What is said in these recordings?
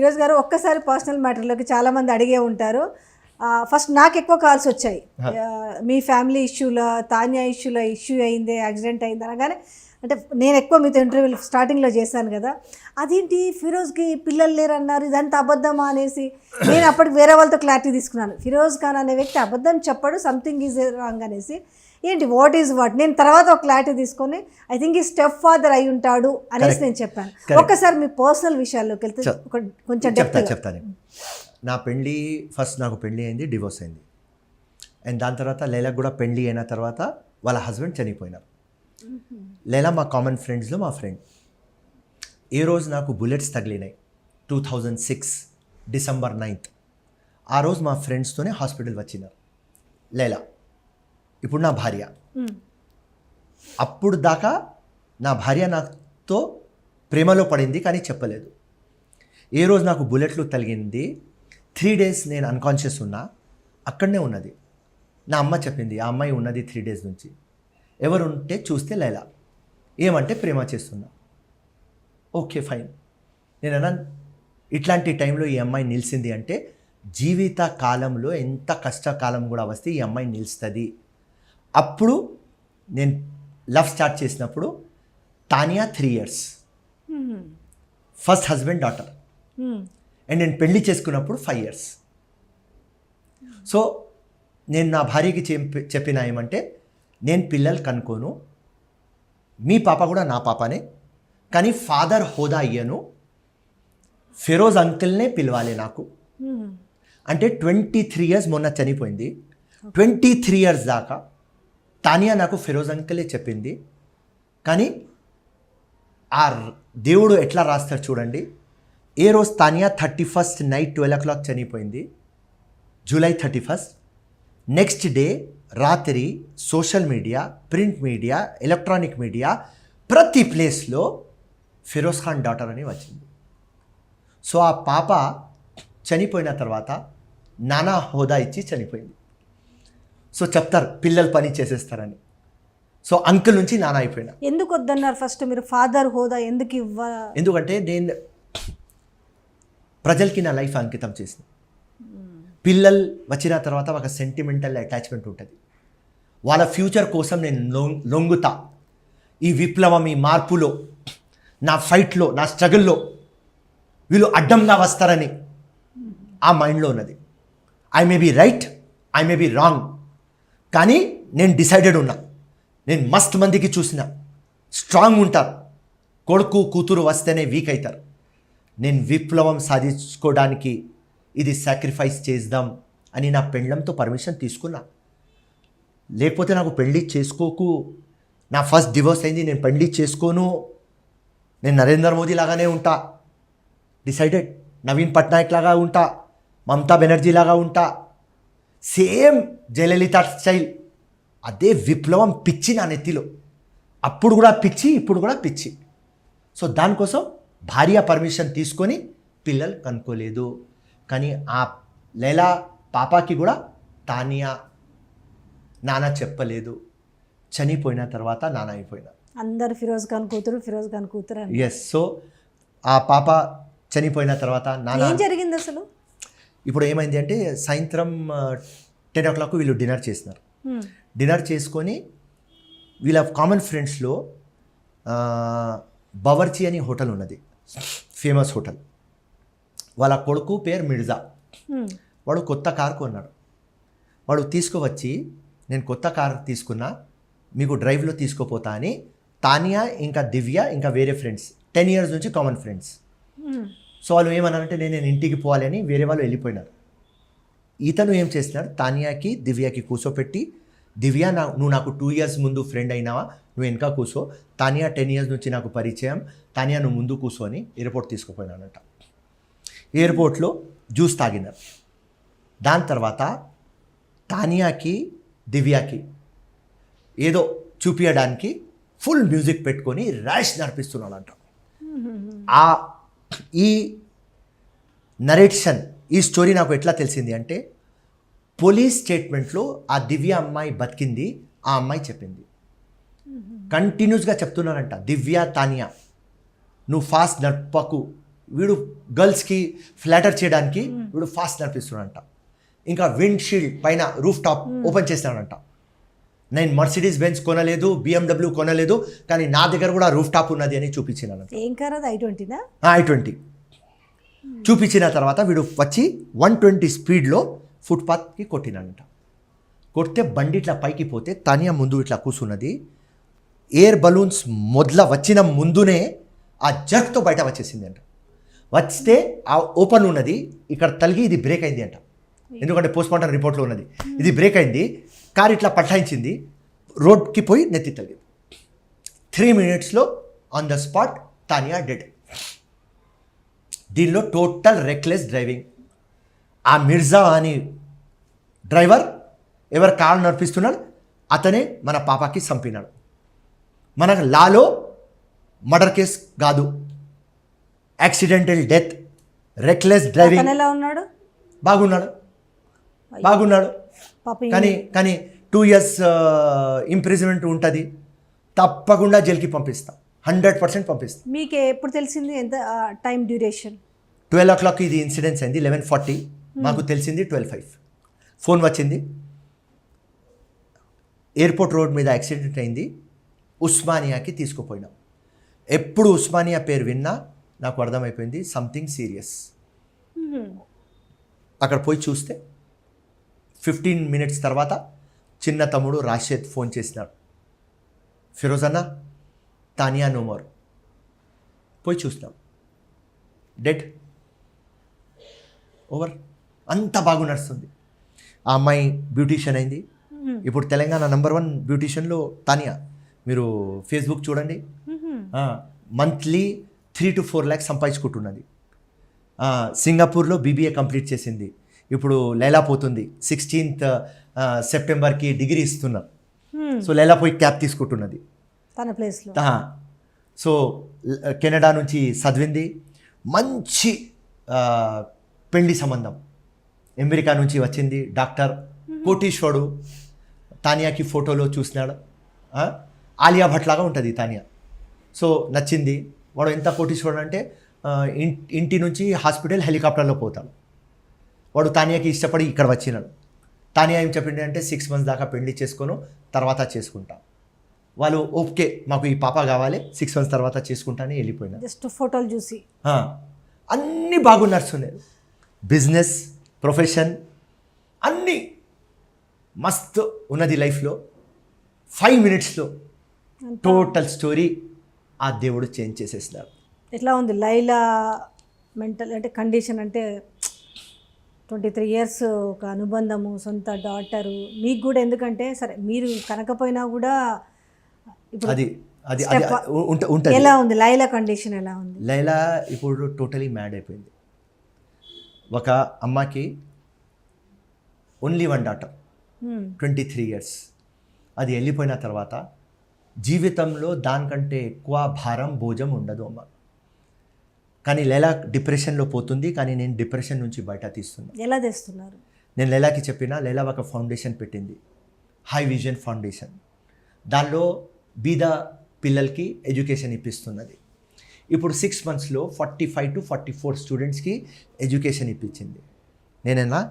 ఫిరోజ్ గారు ఒక్కసారి పర్సనల్ మ్యాటర్లోకి చాలామంది అడిగే ఉంటారు. ఫస్ట్ నాకు ఎక్కువ కాల్స్ వచ్చాయి, మీ ఫ్యామిలీ ఇష్యూలో, తాన్యా ఇష్యూలో ఇష్యూ అయింది, యాక్సిడెంట్ అయింది అనగానే, అంటే నేను ఎక్కువ మీతో ఇంటర్వ్యూలు స్టార్టింగ్లో చేశాను కదా, అదేంటి ఫిరోజ్కి పిల్లలు లేరన్నారు, ఇదంతా అబద్ధమా అనేసి నేను అప్పటికి వేరే వాళ్ళతో క్లారిటీ తీసుకున్నాను. ఫిరోజ్ ఖాన్ అనే వ్యక్తి అబద్ధం చెప్పాడు, సంథింగ్ ఈజ్ రాంగ్ అనేసి. ఏంటి వాట్ ఈజ్ వాట్, నేను తర్వాత ఒక క్లారిటీ తీసుకొని ఐ థింక్ ఈ స్టెప్ ఫాదర్ అయి ఉంటాడు అనేసి నేను చెప్పాను. ఒక్కసారి మీ పర్సనల్ విషయాల్లోకి వెళ్తే కొంచెం చెప్తాను. నా పెళ్ళి ఫస్ట్ నాకు పెళ్ళి అయింది, డివోర్స్ అయింది. అండ్ దాని తర్వాత లైలాకు కూడా పెళ్ళి అయిన తర్వాత వాళ్ళ హస్బెండ్ చనిపోయినారు. లైలా మా కామన్ ఫ్రెండ్స్లో మా ఫ్రెండ్. ఏ రోజు నాకు బుల్లెట్స్ తగిలినాయి 2006 December 9th. ఆ రోజు మా ఫ్రెండ్స్తోనే హాస్పిటల్ వచ్చినారు లైలా, ఇప్పుడు నా భార్య. అప్పుడు దాకా నా భార్య నాతో ప్రేమలో పడింది కానీ చెప్పలేదు. ఏ రోజు నాకు బుల్లెట్లు తగిలింది 3 days నేను అన్కాన్షియస్ ఉన్నా, అక్కడనే ఉన్నది. నా అమ్మ చెప్పింది ఆ అమ్మాయి ఉన్నది 3 days నుంచి, ఎవరు ఉంటే చూస్తే లైలా, ఏమంటే ప్రేమ చేస్తున్నా. Okay fine. నేను అన్నాను ఇట్లాంటి టైంలో ఈ అమ్మాయి నిలిచింది అంటే జీవిత కాలంలో ఎంత కష్టకాలం కూడా వస్తే ఈ అమ్మాయి నిలుస్తుంది. అప్పుడు నేను లవ్ స్టార్ట్ చేసినప్పుడు Tania 3 years, first husband daughter. And నేను పెళ్లి చేసుకున్నప్పుడు 5 years. సో నేను నా భార్యకి చెప్పిన ఏమంటే, నేను పిల్లలు కనుకోను, మీ పాప కూడా నా పాపనే, కానీ ఫాదర్ హోదా అయ్యను, ఫిరోజ్ అంకుల్నే పిలవాలి నాకు. అంటే 23 years మొన్న చనిపోయింది. 23 years దాకా తానియా నాకు ఫిరోజ్ అంకులే చెప్పింది. కానీ ఆ దేవుడు ఎట్లా రాస్తాడు చూడండి. ఏ రోజు తానియా 31st నైట్ 12 o'clock చనిపోయింది, July 31st. నెక్స్ట్ డే రాత్రి social media, print media, electronic media ప్రతి ప్లేస్లో ఫిరోజ్ ఖాన్ డాటర్ అని వచ్చింది. సో ఆ పాప చనిపోయిన తర్వాత నానా హోదా ఇచ్చి చనిపోయింది. సో చెప్తారు పిల్లలు పని చేసేస్తారని. సో అంకుల్ నుంచి నానా అయిపోయినా. ఎందుకు వద్దన్నారు ఫస్ట్ మీరు ఫాదర్ హోదా ఎందుకు ఎందుకంటే నేను ప్రజలకి నా లైఫ్ అంకితం చేసిన. పిల్లలు వచ్చిన తర్వాత ఒక సెంటిమెంటల్ అటాచ్మెంట్ ఉంటుంది. వాళ్ళ ఫ్యూచర్ కోసం నేను లొంగుతా. ఈ విప్లవం, ఈ మార్పులో, నా ఫైట్లో, నా స్ట్రగుల్లో వీళ్ళు అడ్డంగా వస్తారని ఆ మైండ్లో ఉన్నది. I may be right, I may be wrong, కానీ నేను డిసైడెడ్ ఉన్నా. నేను మస్తు మందికి చూసిన స్ట్రాంగ్ ఉంటారు, కొడుకు కూతురు వస్తేనే వీక్ అవుతారు. నేను విప్లవం సాధించుకోవడానికి ఇది సాక్రిఫైస్ చేద్దాం అని నా పెండ్లంతో పర్మిషన్ తీసుకున్నా. లేకపోతే నాకు పెళ్ళి చేసుకోకు, నా ఫస్ట్ డివోర్స్ అయింది, నేను పెళ్ళి చేసుకోను, నేను నరేంద్ర మోదీ లాగానే ఉంటా, డిసైడెడ్. నవీన్ పట్నాయక్ లాగా ఉంటా, మమతా బెనర్జీ లాగా ఉంటా, సేమ్ జయలలిత స్టైల్. అదే విప్లవం పిచ్చి నా నెత్తిలో. అప్పుడు కూడా పిచ్చి, ఇప్పుడు కూడా పిచ్చి. సో దానికోసం భార్య పర్మిషన్ తీసుకొని పిల్లలు కనుక్కోలేదు. కానీ ఆ లైలా పాపాకి కూడా తానియా నాన్న చెప్పలేదు. చనిపోయిన తర్వాత నాన్న అయిపోయినా. అందరు ఫిరోజ్ ఖాన్ కూతురు, ఫిరోజ్ ఖాన్ కూతురు. ఎస్. సో ఆ పాప చనిపోయిన తర్వాత నాన్న ఏం జరిగింది అసలు? ఇప్పుడు ఏమైంది అంటే సాయంత్రం 10 o'clock వీళ్ళు డిన్నర్ చేసినారు. డిన్నర్ చేసుకొని వీళ్ళ కామన్ ఫ్రెండ్స్లో బవర్చి అని హోటల్ ఉన్నది, ఫేమస్ హోటల్. వాళ్ళ కొడుకు పేరు మిర్జా. వాడు కొత్త కారు కొన్నాడు. వాడు తీసుకువచ్చి, నేను కొత్త కారు తీసుకున్నా, మీకు డ్రైవ్లో తీసుకుపోతా అని తానియా ఇంకా దివ్య ఇంకా వేరే ఫ్రెండ్స్ 10 years నుంచి కామన్ ఫ్రెండ్స్. సో వాళ్ళు ఏమన్నారంటే నేను ఇంటికి పోవాలి అని వేరే వాళ్ళు వెళ్ళిపోయినారు. ఇతను ఏం చేసినాడు, తానియాకి దివ్యకి కూర్చోపెట్టి, దివ్య నువ్వు నాకు 2 years ముందు ఫ్రెండ్ అయినావా, నువ్వు వెనక కూర్చో, తానియా 10 years నుంచి నాకు పరిచయం, తానియా నువ్వు ముందు కూర్చో అని ఎయిర్పోర్ట్ తీసుకుపోయినానంట. ఎయిర్పోర్ట్లో జ్యూస్ తాగినారు. దాని తర్వాత తానియాకి దివ్యాకి ఏదో చూపించడానికి ఫుల్ మ్యూజిక్ పెట్టుకొని ర్యాష్ నడిపిస్తున్నాడంట. ఈ నరేషన్, ఈ స్టోరీ నాకు ఎట్లా తెలిసింది అంటే పోలీస్ స్టేట్మెంట్లో ఆ దివ్య అమ్మాయి బతికింది, ఆ అమ్మాయి చెప్పింది. కంటిన్యూస్గా చెప్తున్నారంట, దివ్య తానియా నువ్వు ఫాస్ట్ నడపకు, వీడు గర్ల్స్కి ఫ్లాటర్ చేయడానికి వీడు ఫాస్ట్ నడిపిస్తున్నాడంట. ఇంకా విండ్ షీల్డ్ పైన రూఫ్ టాప్ ఓపెన్ చేస్తున్నాడంట. నేను మర్సిడీస్ బెంజ్ కొనలేదు, BMW కొనలేదు, కానీ నా దగ్గర కూడా రూఫ్ టాప్ ఉన్నది అని చూపించినాను. ఏం కార్ అది? i20నా? i20 చూపించిన తర్వాత వీడు వచ్చి 120 స్పీడ్లో ఫుట్పాత్కి కొట్టినాడంట. కొడితే బండి ఇట్లా పైకి పోతే తానియా ముందు ఇట్లా కూర్చున్నది. ఎయిర్ బలూన్స్ వచ్చిన ముందునే ఆ జర్క్తో బయట వచ్చేసింది అంట. వస్తే ఆ ఓపెన్ ఉన్నది ఇక్కడ తలిగి ఇది బ్రేక్ అయింది అంట. ఎందుకంటే పోస్ట్మార్టం రిపోర్ట్లో ఉన్నది. ఇది బ్రేక్ అయింది, కార్ ఇట్లా పట్టాయించింది, రోడ్కి పోయి నెత్తి తగిలింది. 3 minutesలో on the spot Tania dead. దీనిలో టోటల్ రెక్లెస్ డ్రైవింగ్. ఆ మిర్జా అని డ్రైవర్ ఎవరు కార్ నడిపిస్తున్నాడు అతనే మన పాపకి చంపినాడు. మనకు లాలో మర్డర్ కేసు కాదు, యాక్సిడెంటల్ డెత్, రెక్లెస్ డ్రైవింగ్. అతను ఎలా ఉన్నాడు? బాగున్నాడు. పాపం కానీ 2 years ఇంప్రిజన్మెంట్ ఉంటుంది. తప్పకుండా జైలుకి పంపిస్తా, 100% పంపిస్తా. మీకు ఎప్పుడు తెలిసింది? ఎంత టైం డ్యూరేషన్? 12 o'clock ఇది ఇన్సిడెంట్స్ అయింది. 11:40 మాకు తెలిసింది. 12:05 ఫోన్ వచ్చింది. ఎయిర్పోర్ట్ రోడ్ మీద యాక్సిడెంట్ అయింది, ఉస్మానియాకి తీసుకుపోయినాం. ఎప్పుడు ఉస్మానియా పేరు విన్నా నాకు అర్థమైపోయింది సంథింగ్ సీరియస్. అక్కడ పోయి చూస్తే 15 minutes తర్వాత చిన్న తమ్ముడు రాషేద్ ఫోన్ చేసినాడు. ఫిరోజ్ అన్న, తానియా నో మోర్. పోయి చూసినాం, డెడ్, ఓవర్. అంత బాగా నడుస్తుంది. ఆ అమ్మాయి బ్యూటీషియన్ అయింది. ఇప్పుడు తెలంగాణ #1 బ్యూటీషియన్లో తానియా. మీరు ఫేస్బుక్ చూడండి, మంత్లీ 3 to 4 lakhs సంపాదించుకుంటున్నది. సింగపూర్లో BBA కంప్లీట్ చేసింది. ఇప్పుడు లైలా పోతుంది. 16th Septemberకి డిగ్రీ ఇస్తున్నారు. సో లైలా పోయి క్యాప్ తీసుకుంటున్నది తన ప్లేస్లో. సో కెనడా నుంచి చదివింది. మంచి పెళ్లి సంబంధం. అమెరికా నుంచి వచ్చింది, డాక్టర్, కోటీశ్వరుడు. తానియాకి ఫోటోలో చూసినాడు. ఆలియా భట్ లాగా ఉంటుంది తానియా. సో నచ్చింది. వాడు ఎంత కోటీశ్వరుడు అంటే ఇంటి నుంచి హాస్పిటల్ హెలికాప్టర్లో పోతాడు. వాడు తానియాకి ఇష్టపడి ఇక్కడ వచ్చినాడు. తానియా ఏం చెప్పింది అంటే 6 months దాకా పెళ్లి చేసుకోను, తర్వాత చేసుకుంటా. వాళ్ళు ఓకే మాకు ఈ పాప కావాలి, 6 months తర్వాత చేసుకుంటా అని వెళ్ళిపోయినారు. జస్ట్ ఫోటోలు చూసి అన్నీ బాగా నడుస్తున్నాయి. బిజినెస్, ప్రొఫెషన్ అన్నీ మస్తు ఉన్నది లైఫ్లో. 5 minutesలో టోటల్ స్టోరీ ఆ దేవుడు చేంజ్ చేసేసినారు. ఎట్లా ఉంది లైలా మెంటల్ అంటే కండిషన్? అంటే 23 years ఒక అనుబంధము, సొంత డాటరు మీకు కూడా. ఎందుకంటే సరే మీరు కనకపోయినా కూడా ఇప్పుడు అది అది అది ఉంటుంది. ఎలా ఉంది లైలా కండిషన్? ఎలా ఉంది లైలా? ఇప్పుడు టోటలీ మ్యాడ్ అయిపోయింది. ఒక అమ్మకి ఓన్లీ 1 daughter, 23 years. అది వెళ్ళిపోయిన తర్వాత జీవితంలో దానికంటే ఎక్కువ భారం, భోజం ఉండదు అమ్మ. కానీ లైలా డిప్రెషన్లో పోతుంది, కానీ నేను డిప్రెషన్ నుంచి బయట తీస్తున్నా. ఎలా తెస్తున్నారు? నేను లైలాకి చెప్పిన, లైలా ఒక ఫౌండేషన్ పెట్టింది, హై విజన్ ఫౌండేషన్. దానిలో బీద పిల్లలకి ఎడ్యుకేషన్ ఇప్పిస్తున్నది. ఇప్పుడు 6 monthsలో 45 to 44 స్టూడెంట్స్కి ఎడ్యుకేషన్ ఇప్పించింది. నేనైనా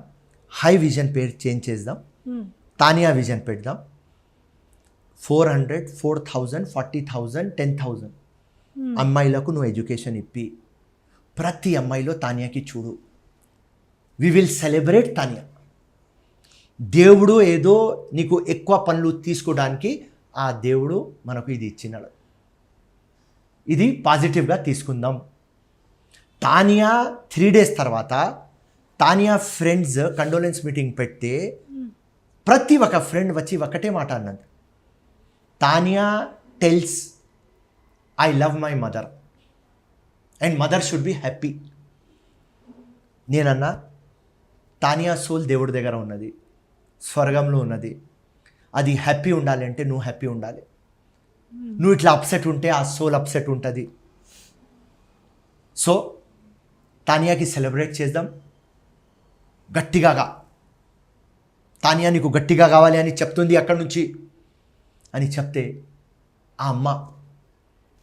హై విజన్ పేరు చేంజ్ చేద్దాం, తానియా విజన్ పెడదాం. 400, 4,000, 40,000, 10,000 అమ్మాయిలకు నువ్వు ఎడ్యుకేషన్ ఇప్పి ప్రతి అమ్మాయిలో తానియాకి చూడు. We will celebrate Tania. దేవుడు ఏదో నీకు ఎక్కువ పనులు తీసుకోవడానికి ఆ దేవుడు మనకు ఇది ఇచ్చినాడు. ఇది పాజిటివ్గా తీసుకుందాం. తానియా 3 days తర్వాత తానియా ఫ్రెండ్స్ కండోలెన్స్ మీటింగ్ పెడితే ప్రతి ఒక్క ఫ్రెండ్ వచ్చి ఒకటే మాట అన్నది, Tania tells I love my mother and mother should be happy. నేనన్నా తానియా సోల్ దేవుడి దగ్గర ఉన్నది, స్వర్గంలో ఉన్నది. అది హ్యాపీ ఉండాలి అంటే నువ్వు హ్యాపీ ఉండాలి. నువ్వు ఇట్లా అప్సెట్ ఉంటే ఆ సోల్ అప్సెట్ ఉంటుంది. సో తానియాకి సెలబ్రేట్ చేద్దాం గట్టిగా. తానియా నీకు గట్టిగా కావాలి అని చెప్తుంది అక్కడి నుంచి అని చెప్తే ఆ అమ్మ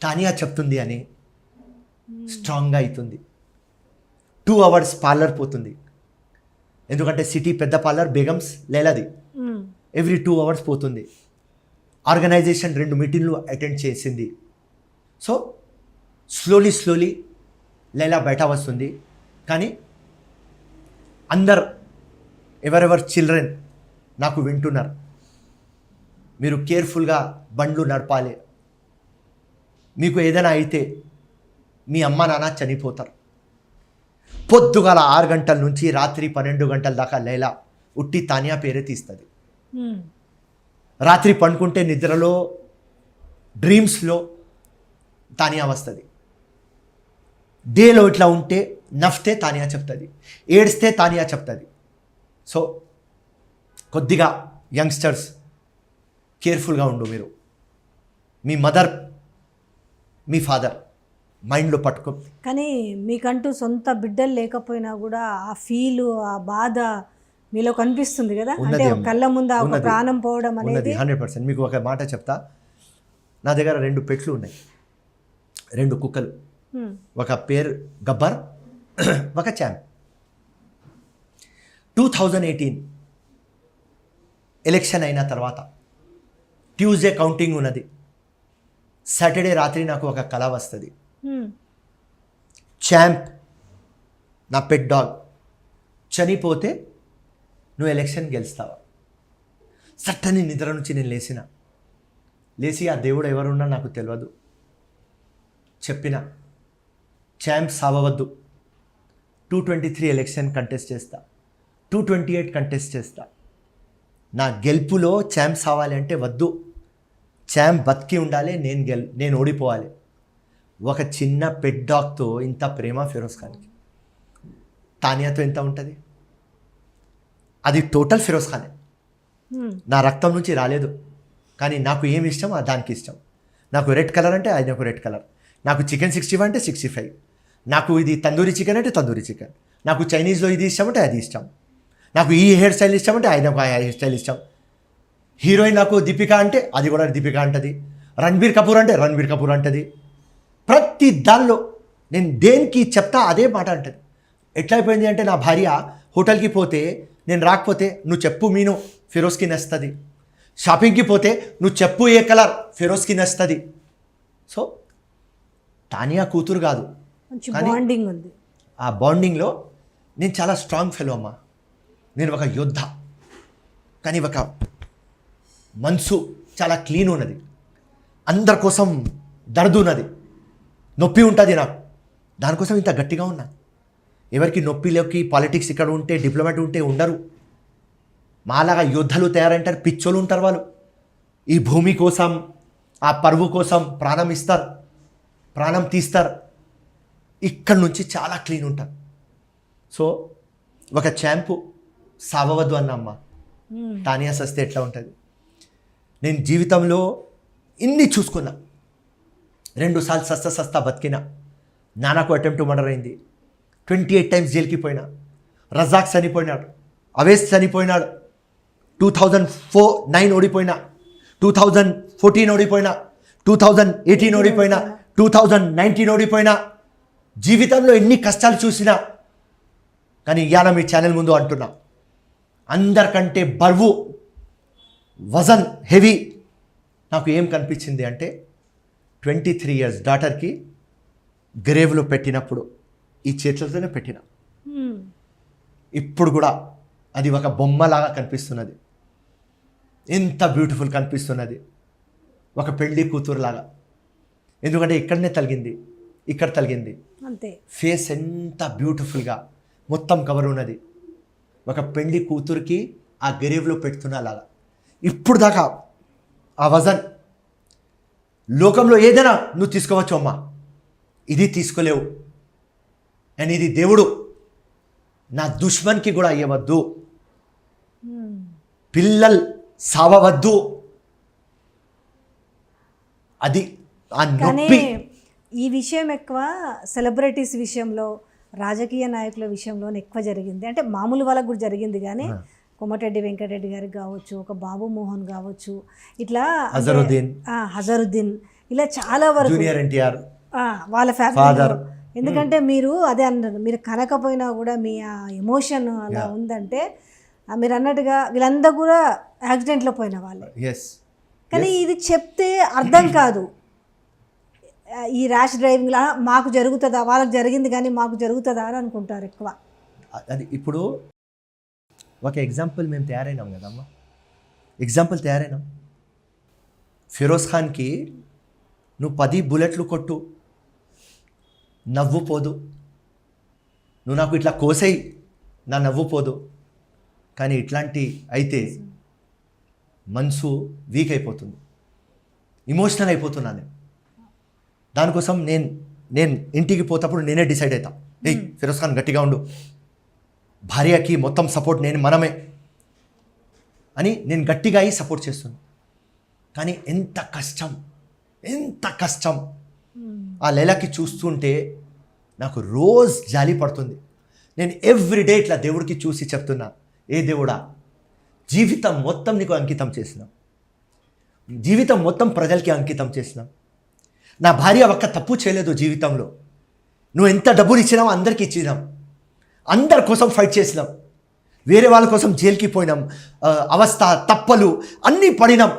తానియా చెప్తుంది అని స్ట్రాంగ్గా అవుతుంది. 2 hours పార్లర్ పోతుంది. ఎందుకంటే సిటీ పెద్ద పార్లర్ బేగమ్స్ లేలాది. ఎవ్రీ 2 hours పోతుంది. ఆర్గనైజేషన్ 2 మీటింగ్లు అటెండ్ చేసింది. సో స్లోలీ లైలా బయట వస్తుంది. కానీ అందరు ఎవరెవర్ చిల్డ్రన్ నాకు వింటున్నారు, మీరు కేర్ఫుల్గా బండ్లు నడపాలి. మీకు ఏదైనా అయితే మీ అమ్మ నాన్న చనిపోతారు. పొద్దుగాల 6 గంటల నుంచి రాత్రి 12 గంటల దాకా లైలా ఉట్టి తానియా పేరే తీస్తుంది. రాత్రి పండుకుంటే నిద్రలో డ్రీమ్స్లో తానియా వస్తుంది. డేలో ఇట్లా ఉంటే నవ్వుతే తానియా చెప్తుంది, ఏడిస్తే తానియా చెప్తుంది. సో కొద్దిగా యంగ్స్టర్స్ కేర్ఫుల్గా ఉండు. మీరు మీ మదర్ మీ ఫాదర్ మైండ్లో పట్టుకో. కానీ మీకంటూ సొంత బిడ్డలు లేకపోయినా కూడా ఆ ఫీలు ఆ బాధ మీలో కనిపిస్తుంది కదా, అంటే కళ్ళ ముందు ఒక ప్రాణం పోవడం అనేది 100%. మీకు ఒక మాట చెప్తా, నా దగ్గర 2 పెట్లు ఉన్నాయి, 2 కుక్కలు. ఒక పేరు గబ్బర్, ఒక ఛాంప్. 2018 ఎలక్షన్ అయిన తర్వాత ట్యూస్డే కౌంటింగ్ ఉన్నది. సాటర్డే రాత్రి నాకు ఒక కళ వస్తుంది. ఛాంప్ నా పెట్ డాగ్ చనిపోతే నువ్వు ఎలక్షన్ గెలుస్తావా? సట్టని నిద్ర నుంచి నేను లేచి ఆ దేవుడు ఎవరున్నా నాకు తెలియదు, చెప్పిన ఛాంప్ సావవద్దు, 223 ఎలక్షన్ కంటెస్ట్ చేస్తా, 228 కంటెస్ట్ చేస్తా. నా గెలుపులో ఛాంప్ సావాలి అంటే వద్దు, ఛాంప్ బతికి ఉండాలి, నేను ఓడిపోవాలి. ఒక చిన్న పెట్ డాగ్తో ఇంత ప్రేమ ఫిరోజ్ ఖాన్కి. తానియాతో ఎంత ఉంటుంది? అది టోటల్ ఫిరోజ్ ఖానే. నా రక్తం నుంచి రాలేదు, కానీ నాకు ఏమి ఇష్టం దానికి ఇష్టం. నాకు రెడ్ కలర్ అంటే అది నాకు రెడ్ కలర్, నాకు చికెన్ 65 అంటే 65, నాకు ఇది తందూరి చికెన్ అంటే తందూరి చికెన్, నాకు చైనీస్లో ఇది ఇష్టం అంటే అది ఇష్టం, నాకు ఈ హెయిర్ స్టైల్ ఇష్టం అంటే అది నాకు ఆ హెయిర్ స్టైల్ ఇష్టం. హీరోయిన్ నాకు దీపిక అంటే అది కూడా దీపిక అంటది, రణబీర్ కపూర్ అంటే రణబీర్ కపూర్ అంటది. ప్రతి దానిలో నేను దేనికి చెప్తా అదే మాట అంటది. ఎట్లా అయిపోయింది అంటే నా భార్య హోటల్కి పోతే నేను రాకపోతే నువ్వు చెప్పు మీను ఫిరోజ్కి నచ్చుతుంది, షాపింగ్కి పోతే నువ్వు చెప్పు ఏ కలర్ ఫిరోజ్కి నచ్చుతుంది. సో తానియా కూతురు కాదు, బాండింగ్ ఉంది. ఆ బాండింగ్లో నేను చాలా స్ట్రాంగ్ ఫెలో అమ్మా. నేను ఒక యోద్ధ, కానీ ఒక మనసు చాలా క్లీన్ ఉన్నది, అందరి కోసం దర్దు ఉన్నది, నొప్పి ఉంటుంది నాకు, దానికోసం ఇంత గట్టిగా ఉన్నా. ఎవరికి నొప్పిలోకి పాలిటిక్స్ ఇక్కడ ఉంటే డిప్లొమాట్ ఉంటే ఉండరు. మాలాగా యోద్ధలు తయారంటారు, పిచ్చోళ్ళు ఉంటారు వాళ్ళు. ఈ భూమి కోసం ఆ పరువు కోసం ప్రాణం ఇస్తారు, ప్రాణం తీస్తారు. ఇక్కడి నుంచి చాలా క్లీన్ ఉంటారు. సో ఒక ఛాంపు సావవద్దు అన్న అమ్మ, తానియా సస్తే ఎట్లా ఉంటుంది? నేను జీవితంలో ఇన్ని చూసుకున్నా. 2 సార్లు సస్తా బతికినా. నాన్నకు అటెంప్ట్ మర్డర్ అయింది, 28 times జైలుకి పోయినా. రజాక్ చనిపోయినాడు, అవేస్ చనిపోయినాడు, 2009 ఓడిపోయినా, 2014 ఓడిపోయినా, 2018 ఓడిపోయినా, 2019 ఓడిపోయినా. జీవితంలో ఎన్ని కష్టాలు చూసినా, కానీ ఇవాళ మీ ఛానల్ ముందు అంటున్నా, అందరికంటే బరువు వజన్ హెవీ నాకు ఏం కనిపించింది అంటే 23 years డాటర్కి గ్రేవ్లో పెట్టినప్పుడు ఈ చేతులతోనే పెట్టిన. ఇప్పుడు కూడా అది ఒక బొమ్మలాగా కనిపిస్తున్నది, ఎంత బ్యూటిఫుల్ కనిపిస్తున్నది, ఒక పెళ్లి కూతురులాగా. ఎందుకంటే ఇక్కడనే తలిగింది, ఇక్కడ తలిగింది అంతే. ఫేస్ ఎంత బ్యూటిఫుల్గా మొత్తం కవర్ ఉన్నది. ఒక పెళ్లి కూతురికి ఆ గ్రేవ్లో పెడుతున్నలాగా. ఇప్పుడు దాకా ఆ వజన్ లోకంలో ఏదైనా నువ్వు తీసుకోవచ్చు అమ్మా, ఇది తీసుకోలేవు. అండ్ ఇది దేవుడు నా దుష్మన్కి కూడా అయ్యవద్దు, పిల్లలు సావవద్దు. అది ఆ నొప్పి. ఈ విషయం ఎక్కువ సెలబ్రిటీస్ విషయంలో, రాజకీయ నాయకుల విషయంలో ఎక్కువ జరిగింది. అంటే మామూలు వాళ్ళకు కూడా జరిగింది, కానీ కోమటిరెడ్డి వెంకటరెడ్డి గారికి కావచ్చు, ఒక బాబు మోహన్ కావచ్చు, ఇట్లా హజరుద్దీన్, ఇలా చాలా వరకు జూనియర్ ఎన్టీఆర్ వాళ్ళ ఫ్యామిలీ ఎందుకంటే మీరు అదే అన్నారు, మీరు కనకపోయినా కూడా మీ ఆ ఎమోషన్ అలా ఉందంటే మీరు అన్నట్టుగా వీళ్ళందరూ కూడా యాక్సిడెంట్లో పోయిన వాళ్ళే. ఎస్, కానీ ఇది చెప్తే అర్థం కాదు. ఈ ర్యాష్ డ్రైవింగ్లా మాకు జరుగుతుందా, వాళ్ళకి జరిగింది కానీ మాకు జరుగుతుందా అని అనుకుంటారు ఎక్కువ. అది ఇప్పుడు ఒక ఎగ్జాంపుల్ మేము తయారైనాం కదమ్మా, ఎగ్జాంపుల్ తయారైనాం. ఫిరోజ్ ఖాన్కి నువ్వు 10 బుల్లెట్లు కొట్టు, నవ్వు పోదు. నువ్వు నాకు ఇట్లా కోసేయి, నా నవ్వు పోదు. కానీ ఇట్లాంటి అయితే మనసు వీక్ అయిపోతుంది, ఇమోషనల్ అయిపోతున్నాను నేను. దానికోసం నేను ఇంటికి పోతప్పుడు నేనే డిసైడ్ అవుతా, ఏయ్ ఫిరోజ్ ఖాన్ గట్టిగా ఉండు, భార్యకి మొత్తం సపోర్ట్ మనమే అని నేను గట్టిగా అయి సపోర్ట్ చేస్తున్నాను. కానీ ఎంత కష్టం ఆ లైలాకి చూస్తుంటే నాకు రోజు జాలి పడుతుంది. నేను ఎవ్రీడే ఇట్లా దేవుడికి చూసి చెప్తున్నా, ఏ దేవుడా, జీవితం మొత్తం నీకు అంకితం చేసినాం, జీవితం మొత్తం ప్రజలకి అంకితం చేసినాం. నా భార్య ఒక్క తప్పు చేయలేదు జీవితంలో. నువ్వు ఎంత డబ్బులు ఇచ్చినావు అందరికీ ఇచ్చినాం, అందరి కోసం ఫైట్ చేసినాం, వేరే వాళ్ళ కోసం జైలుకి పోయినాం, అవస్థ తప్పలు అన్నీ పడినాం.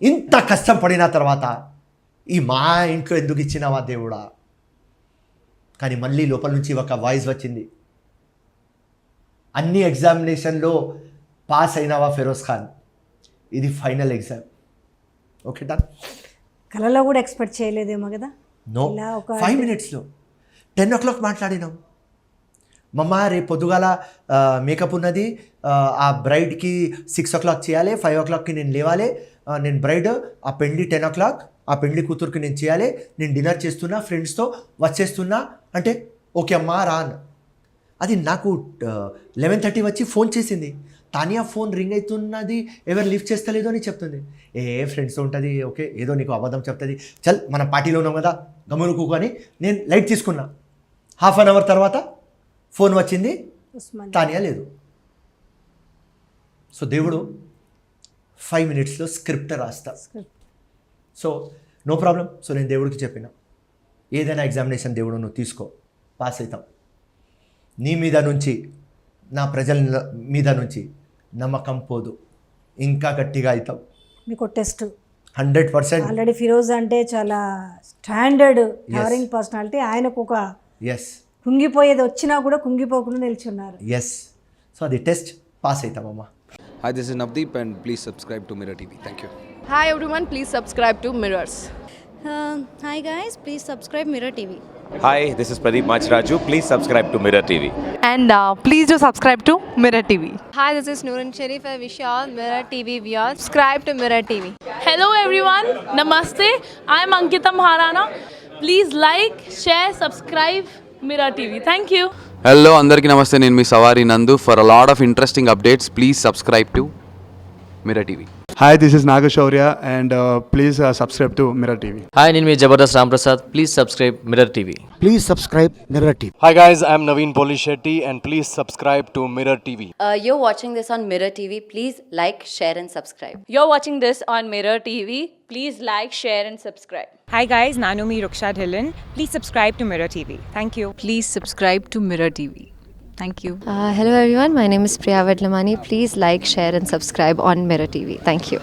ఇంత కష్టం పడిన తర్వాత ఈ మా ఇంట్లో ఎందుకు ఇచ్చినావా దేవుడా? కానీ మళ్ళీ లోపల నుంచి ఒక వాయిస్ వచ్చింది, అన్ని ఎగ్జామినేషన్లో పాస్ అయినావా ఫిరోజ్ ఖాన్, ఇది ఫైనల్ ఎగ్జామ్. Okay done. కళలో కూడా ఎక్స్పెక్ట్ చేయలేదేమో కదా. నో, 5 minutesలో 10 o'clock మాట్లాడినాం. మమ్మ రేపు పొద్దుగాల మేకప్ ఉన్నది, ఆ బ్రైడ్కి 6 o'clock చేయాలి, 5 o'clockకి నేను లేవాలి, నేను బ్రైడ్, ఆ పెళ్లి 10 o'clock, ఆ పెళ్లి కూతురుకి నేను చేయాలి, నేను డిన్నర్ చేస్తున్నా, ఫ్రెండ్స్తో వచ్చేస్తున్నా అంటే ఓకే అమ్మా రాన్. అది నాకు 11:30 వచ్చి ఫోన్ చేసింది. తానియా ఫోన్ రింగ్ అవుతున్నది, ఎవరు లిఫ్ట్ చేస్తలేదు అని చెప్తుంది. ఫ్రెండ్స్ ఉంటుంది, ఓకే ఏదో నీకు అబద్ధం చెప్తుంది, చల్ మనం పార్టీలో ఉన్నాం కదా గమనుకు అని నేను లైట్ తీసుకున్నా. 1/2 hour తర్వాత ఫోన్ వచ్చింది, తానియా లేదు. సో దేవుడు 5 minutesలో స్క్రిప్ట్ రాస్తా. So no problem. సో నేను దేవుడికి చెప్పిన, ఏదైనా ఎగ్జామినేషన్ దేవుడు నువ్వు తీసుకో, పాస్ అవుతాం. నీ మీద నుంచి, నా ప్రజల మీద నుంచి నమ్మకం పోదు, ఇంకా గట్టిగా అవుతాం. మీకు టెస్ట్ 100%. ఆల్రెడీ ఫిరోజ్ అంటే చాలా స్టాండర్డ్ టవరింగ్ పర్సనాలిటీ. ఆయనకు ఒక కుంగిపోయేది వచ్చినా కూడా కుంగిపోకుండా నిల్చున్నారు. ఎస్, సో అది టెస్ట్ పాస్ అవుతామమ్మా. Hi, this is Navdeep and please subscribe to Mirror TV. Thank you. Hi everyone, please subscribe to Mirrors. Hi guys, please subscribe Mirror TV. Hi, this is Pradeep Machraju. Please subscribe to Mirror TV. And please do subscribe to Mirror TV. Hi, this is Noorun Sharif. I wish you all Mirror TV viewers subscribe to Mirror TV. Hello everyone, Namaste. I am Ankita Maharana. Please like, share, subscribe Mirror TV. Thank you. Hello, andarki namaste. Nenu mi Savari Nandu. For a lot of interesting updates, please subscribe to Mirror TV. Hi, this is Nagashaurya and please subscribe to Mirror TV. Hi, నేను మీ Jabardasth Ramprasad. Please subscribe Mirror TV. Please subscribe Mirror TV. Hi guys, I am Naveen Polishetty and please subscribe to Mirror TV. You're watching this on Mirror TV. Please like, share and subscribe. You're watching this on Mirror TV. Please like, share and subscribe. Hi guys, Nanumi Ruksha Dhillon. Please subscribe to Mirror TV. Thank you. Please subscribe to Mirror TV. Thank you. Hello everyone, my name is Priya Vedlamani. Please like, share and subscribe on Mirror TV. Thank you.